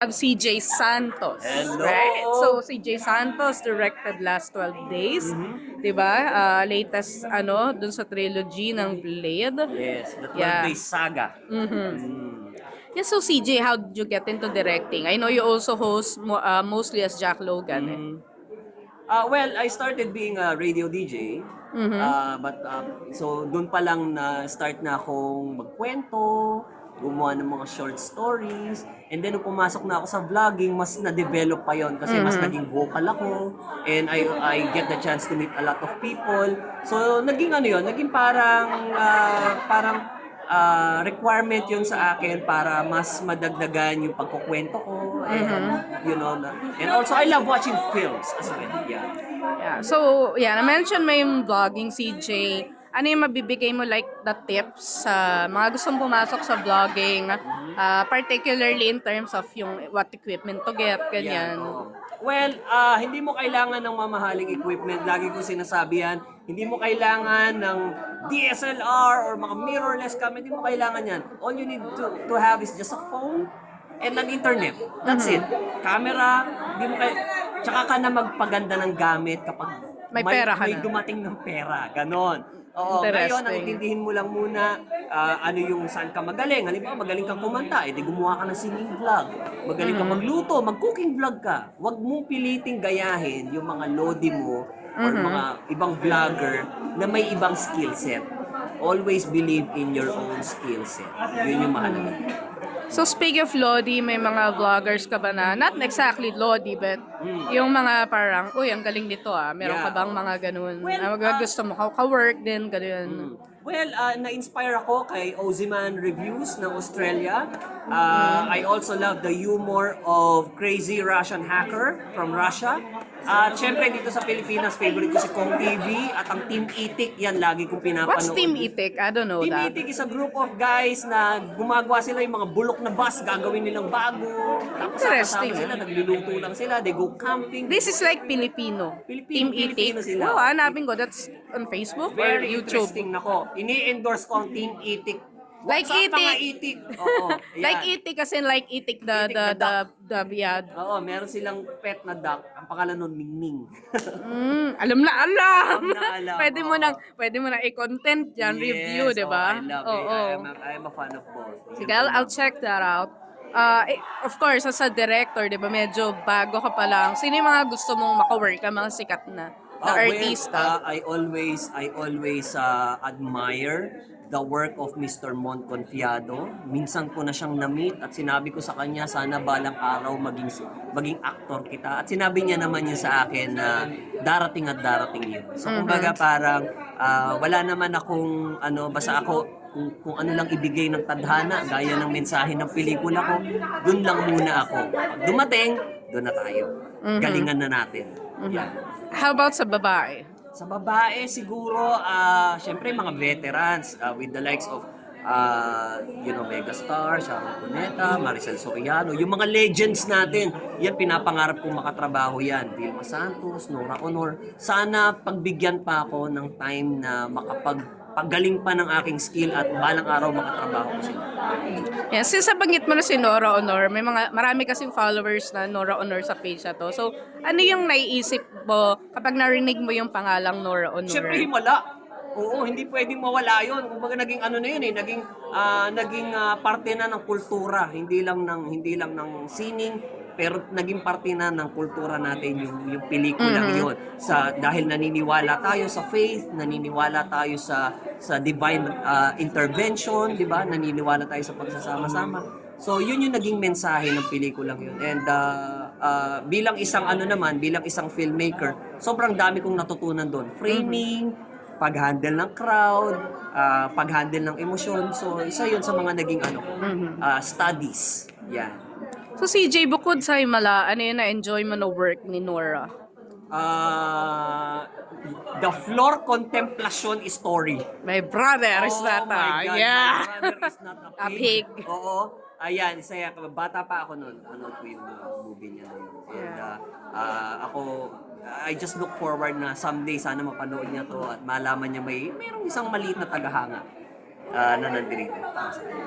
of CJ Santos. Hello! Right? So, CJ Santos directed last 12 days. Diba? Latest, dun sa trilogy ng Blade. Yes, the 12 Yeah. Day Saga. Yeah, so CJ, how did you get into directing? I know you also host mostly as Jack Logan. Eh. Well, I started being a radio DJ. So doon pa lang na start na akong magkwento, gumawa ng mga short stories. And then nung pumasok na ako sa vlogging, mas na-develop pa yon kasi mas naging vocal ako. And I get the chance to meet a lot of people. So naging naging parang requirement yun sa akin para mas madagdagan yung pagkukwento ko. And also I love watching films as well. Yeah. So, na-mention mo yung vlogging, CJ. Ano yung mabibigay mo like the tips sa mga gustong pumasok sa vlogging, particularly in terms of yung what equipment to get, ganyan. Well, hindi mo kailangan ng mamahaling equipment. Lagi ko sinasabi yan. Hindi mo kailangan ng DSLR or mga mirrorless camera. Hindi mo kailangan yan. All you need to have is just a phone and an internet. That's it. Camera, hindi mo tsaka ka na magpaganda ng gamit kapag may pera ka may na. dumating ng pera. Ganon. Oo, ngayon, ang intindihin mo lang muna ano yung saan ka magaling. Halimbawa, magaling kang kumanta, edi gumawa ka ng singing vlog. Magaling kang magluto, mag-cooking vlog ka. Huwag mong piliting gayahin yung mga lodi mo or mga ibang vlogger na may ibang skill set. Always believe in your own skill set. Yun yung mahalaga. So speaking of Lodi, may mga vloggers ka ba na, not exactly Lodi, but yung mga parang, uy, ang galing nito Meron ka bang mga ganun? Well, gusto mo ka-work din, ganun. Well, na-inspire ako kay Ozyman Reviews ng Australia. I also love the humor of Crazy Russian Hacker from Russia. At syempre dito sa Pilipinas, favorite ko si Kong TV at ang Team Itik, yan lagi kong pinapanood. What's Team Itik? I don't know Team that. Itik is a group of guys na gumagawa sila yung mga bulok na bus, gagawin nilang bago. Tapos Interesting. sila, nagluluto lang sila, they go camping. This is like Filipino. Team Filipino Itik. sila. Oh, hanapin ko. That's on Facebook or Very YouTube? interesting nako. Ini-endorse ko ang Team Itik. Like What's up, Itik? mga Itik? Oo. Like ayan. Itik kasi like Itik the Oo, meron silang pet na duck. Ang pangalan nun, Mingming. alam na alam. alam. Pwede mo na i-content diyan, review, 'di ba? I love it. I'm a fan of both. Sige, I'll check that out. Of course, as a director, 'di ba, medyo bago ka pa lang. Sino yung mga gusto mong maka-work, mga sikat na artista? I always admire the work of Mr. Mon Confiado. Minsan ko na siyang na-meet at sinabi ko sa kanya, sana balang araw maging actor kita. At sinabi niya naman yun sa akin na darating at darating yun. So kumbaga parang wala naman akong basta ako kung ano lang ibigay ng tadhana, gaya ng mensahe ng pelikula ko, dun lang muna ako. Pag dumating, dun na tayo. Galingan na natin. Yeah. How about sa babae? Sa babae, siguro, syempre mga veterans with the likes of, Megastar, Sharon Cuneta, Maricel Soriano, yung mga legends natin, yan pinapangarap kong makatrabaho yan. Vilma Santos, Nora Honor. Sana pagbigyan pa ako ng time na makapagpagaling pa ng aking skill at balang araw makatrabaho ko sila. Yeah, since nabanggit mo na si Nora Honor, marami kasing followers na Nora Honor sa page na to. So, ano yung naiisip mo kapag narinig mo yung pangalang Nora Honor? Siyempre, himala. Oo, hindi pwedeng mawala yun. Kumbaga naging naging parte na ng kultura, hindi lang ng sining, pero naging parte na ng kultura natin yung pelikulang yun. Dahil naniniwala tayo sa faith, naniniwala tayo sa divine intervention, di ba? Naniniwala tayo sa pagsasama-sama. So yun yung naging mensahe ng pelikulang yun. And bilang isang filmmaker, sobrang dami kong natutunan doon. Framing, pag-handle ng crowd, pag-handle ng emosyon. So isa yun sa mga naging studies. Yan. So CJ, bukod sa himala, ano yung na-enjoy mo na work ni Nora? The floor contemplation story. My brother is not my God, yeah. My brother is not A pig. Oo. Ayan, saya. Bata pa ako noon. Ano ko yung movie niya na yun. And I just look forward na someday sana mapanood niya to at malaman niya mayroong isang maliit na tagahanga na nandito.